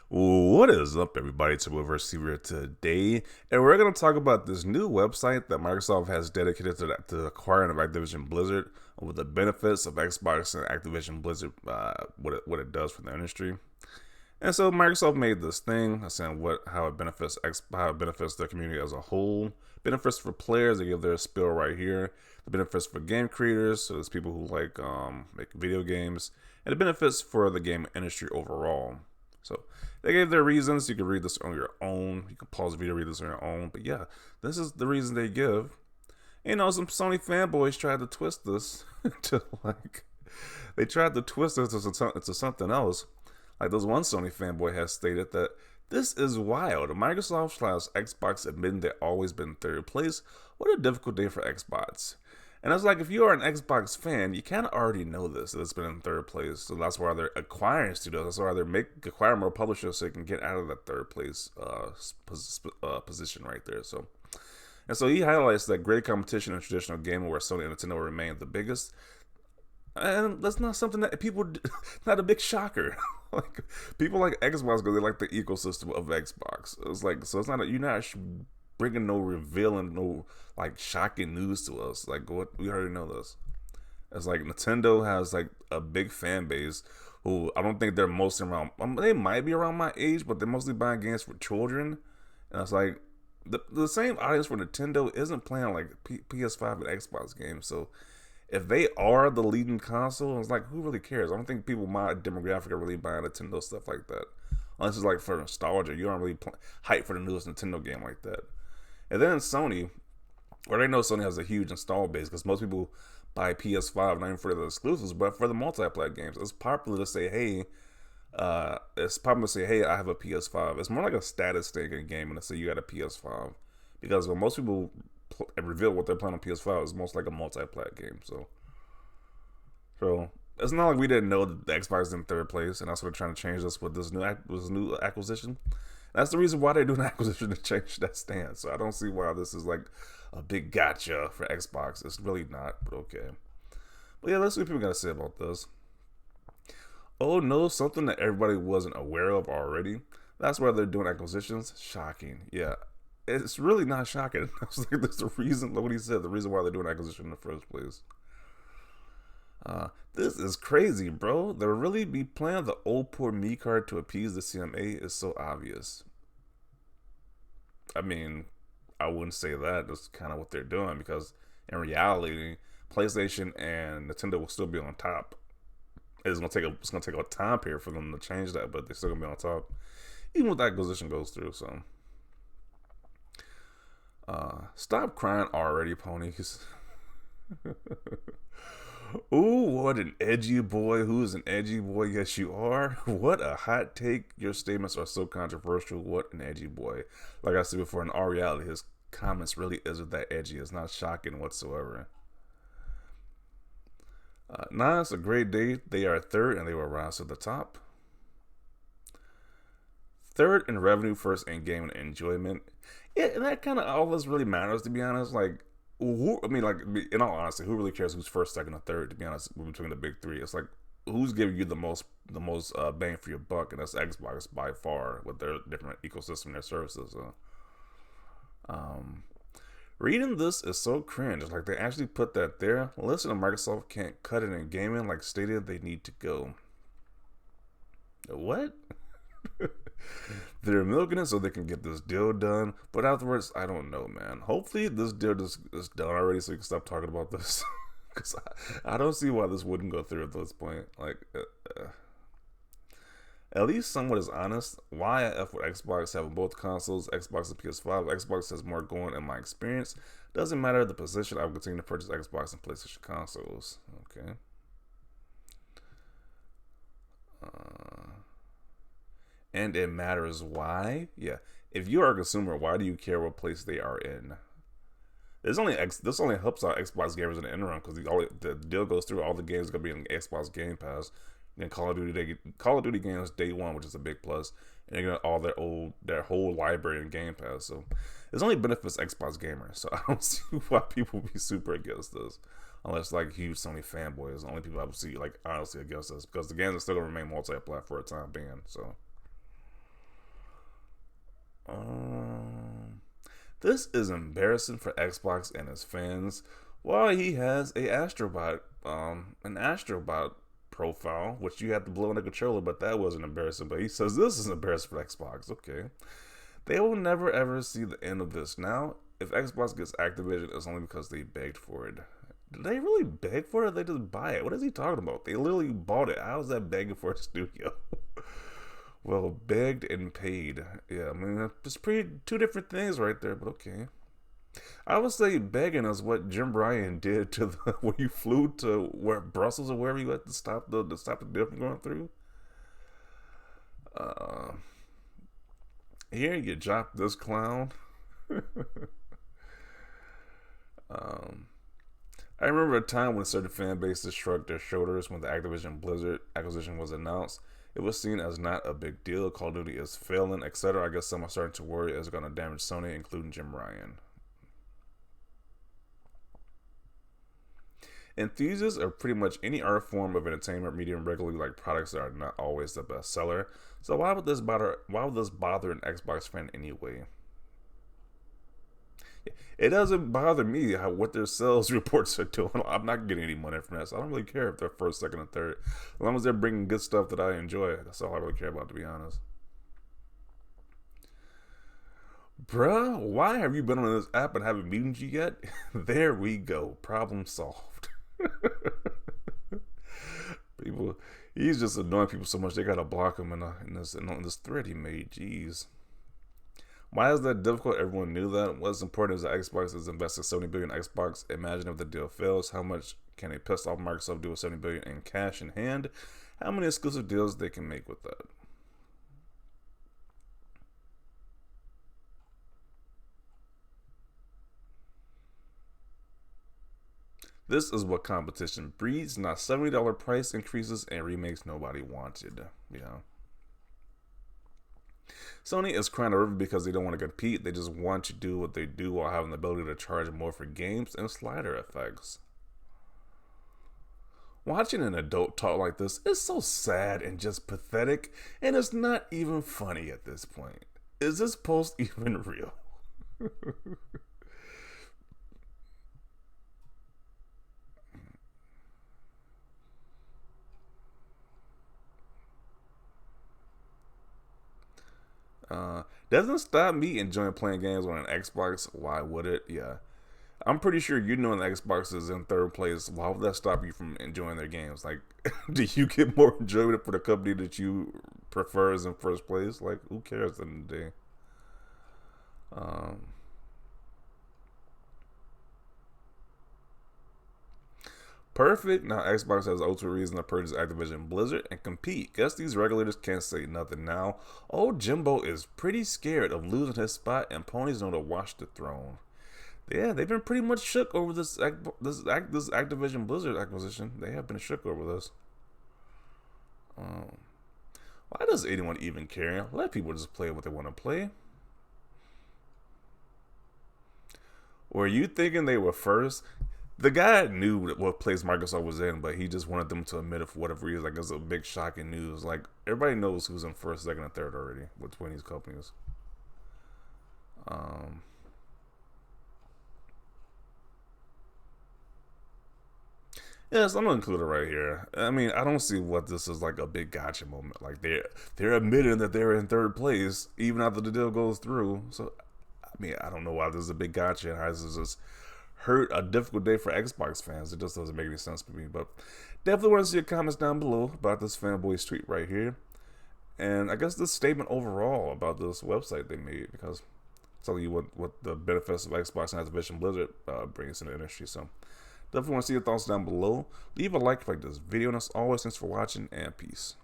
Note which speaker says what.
Speaker 1: What is up, everybody? It's Receiver today, and we're going to talk about this new website that Microsoft has dedicated to the acquiring of Activision Blizzard, with the benefits of Xbox and Activision Blizzard, what it does for the industry. And so Microsoft made this thing saying how it benefits the community as a whole. Benefits for players, they give their spiel right here. The benefits for game creators, so there's people who like make video games, and the benefits for the game industry overall. So they gave their reasons. You can read this on your own. You can pause the video, read this on your own. But yeah, this is the reason they give. Some Sony fanboys tried to twist this to they tried to twist it into something else. Like this one Sony fanboy has stated that this is wild. Microsoft/Xbox admitting they've always been third place. What a difficult day for Xbox. And it's like, if you are an Xbox fan, you kind of already know this, that it's been in third place. So that's why they're acquiring studios. That's why they're acquiring more publishers so they can get out of that third place position right there. So he highlights that great competition in traditional gaming where Sony and Nintendo remain the biggest. And that's not something that not a big shocker. Like, people like Xbox because they like the ecosystem of Xbox. It's not you're not bringing no revealing, no like shocking news to us. Like, what, we already know this. It's like Nintendo has like a big fan base who I don't think they're mostly around. They might be around my age, but they're mostly buying games for children. And it's like the same audience for Nintendo isn't playing like PS5 and Xbox games. So if they are the leading console, it's like, who really cares? I don't think people my demographic are really buying Nintendo stuff like that. Unless it's like for nostalgia, you aren't really hyped for the newest Nintendo game like that. And then Sony, where they know Sony has a huge install base because most people buy PS5 not even for the exclusives, but for the multiplayer games. It's popular to say, hey, I have a PS5. It's more like a status thing in gaming to say you got a PS5, because when most people reveal what they're playing on PS5, it's most like a multiplayer game. So it's not like we didn't know that the Xbox is in third place, and that's what they're trying to change this with this new acquisition. That's the reason why they're doing an acquisition, to change that stance. So I don't see why this is like a big gotcha for Xbox. It's really not, but okay. But yeah, let's see what people got to say about this. Oh no, something that everybody wasn't aware of already. That's why they're doing acquisitions. Shocking. Yeah, it's really not shocking. There's a reason, like what he said, the reason why they're doing acquisition in the first place. This is crazy, bro. They'll really be playing the old poor me card to appease the CMA is so obvious. I mean, I wouldn't say that. That's kind of what they're doing, because in reality, PlayStation and Nintendo will still be on top. It's gonna take a time period for them to change that, but they're still gonna be on top, even if that acquisition goes through. So, stop crying already, ponies. Ooh, what an edgy boy. Who's an edgy boy? Yes, you are. What a hot take. Your statements are so controversial. What an edgy boy. Like I said before, in all reality, his comments really isn't that edgy. It's not shocking whatsoever. Nah, it's a great day. They are third, and they will rise to the top. Third in revenue, first in gaming enjoyment. Yeah, and that kind of all this really matters, to be honest. Like, in all honesty, who really cares who's first, second, or third? To be honest, between the big three, it's like, who's giving you the most bang for your buck, and that's Xbox by far, with their different ecosystem and their services. Reading this is so cringe. Like, they actually put that there. Listen, Microsoft can't cut it in gaming like stated they need to go. What? They're milking it so they can get this deal done, but afterwards, I don't know, man. Hopefully this deal is done already so we can stop talking about this, because I don't see why this wouldn't go through at this point. Like, at least someone is honest. Why I F with Xbox having both consoles, Xbox and PS5. Xbox has more going in my experience. Doesn't matter the position, I will continue to purchase Xbox and PlayStation consoles. Okay. And it matters why. Yeah, if you are a consumer, why do you care what place they are in? This only helps out Xbox gamers in the interim, because the deal goes through. All the games are gonna be in Xbox Game Pass. And Call of Duty games day one, which is a big plus, and they're gonna all their whole library in Game Pass. So this only benefits Xbox gamers. So I don't see why people would be super against this, unless like huge Sony fanboys. The only people I would see like honestly against this, because the games are still gonna remain multi-platform for a time being. So. Um, this is embarrassing for Xbox and his fans. While he has an Astrobot profile, which you have to blow in the controller, but that wasn't embarrassing. But he says this is embarrassing for Xbox. Okay, they will never ever see the end of this. Now, if Xbox gets Activision, it's only because they begged for it. Did they really beg for it? Or did they just buy it? What is he talking about? They literally bought it. How is that begging for a studio? Well, begged and paid. Yeah, I mean, it's pretty two different things right there, but okay. I would say begging is what Jim Bryan did to the when you flew to where Brussels or wherever you had to stop the deal from going through. Uh, Here you drop this clown. um, I remember a time when certain fan bases shrugged their shoulders when the Activision Blizzard acquisition was announced. It was seen as not a big deal. Call of Duty is failing, etc. I guess some are starting to worry it's going to damage Sony, including Jim Ryan. Enthusiasts of pretty much any art form of entertainment medium regularly like products that are not always the best seller. So why would this bother? Why would this bother an Xbox fan anyway? It doesn't bother me what their sales reports are doing. I'm not getting any money from that, so I don't really care if they're first, second, and third. As long as they're bringing good stuff that I enjoy, that's all I really care about, to be honest. Bruh, why have you been on this app and haven't muted you yet? There we go. Problem solved. People, he's just annoying people so much they gotta block him in this thread he made. Jeez. Why is that difficult? Everyone knew that. What's important is that Xbox is investing $70 billion in Xbox. Imagine if the deal fails. How much can a pissed off Microsoft do with $70 billion in cash in hand? How many exclusive deals they can make with that? This is what competition breeds, not $70 price increases and remakes nobody wanted. Yeah. Sony is crying a river because they don't want to compete. They just want to do what they do while having the ability to charge more for games and slider effects. Watching an adult talk like this is so sad and just pathetic, and it's not even funny at this point. Is this post even real? Doesn't stop me enjoying playing games on an Xbox. Why would it? Yeah. I'm pretty sure you know the Xbox is in third place. Why would that stop you from enjoying their games? Like, do you get more enjoyment for the company that you prefer is in first place? Like, who cares at the end of the day? Um, Perfect. Now Xbox has ultimate reason to purchase Activision Blizzard and compete. Guess these regulators can't say nothing now. Old Jimbo is pretty scared of losing his spot, and ponies know to watch the throne. Yeah, they've been pretty much shook over this Activision Blizzard acquisition. They have been shook over this. Um, why does anyone even care? Let people just play what they want to play. Were you thinking they were first? The guy knew what place Microsoft was in, but he just wanted them to admit it for whatever reason. Like, it's a big shocking news. Like, everybody knows who's in first, second, and third already between these companies. Um, yes, I'm gonna include it right here. I mean, I don't see what this is like a big gotcha moment. Like, they're admitting that they're in third place even after the deal goes through. So, I mean, I don't know why this is a big gotcha and how this is just hurt a difficult day for Xbox fans. It just doesn't make any sense to me. But definitely want to see your comments down below about this fanboy's tweet right here. And I guess this statement overall about this website they made, because it's telling you what the benefits of Xbox and Activision Blizzard brings in the industry. So definitely want to see your thoughts down below. Leave a like if you like this video. And as always, thanks for watching and peace.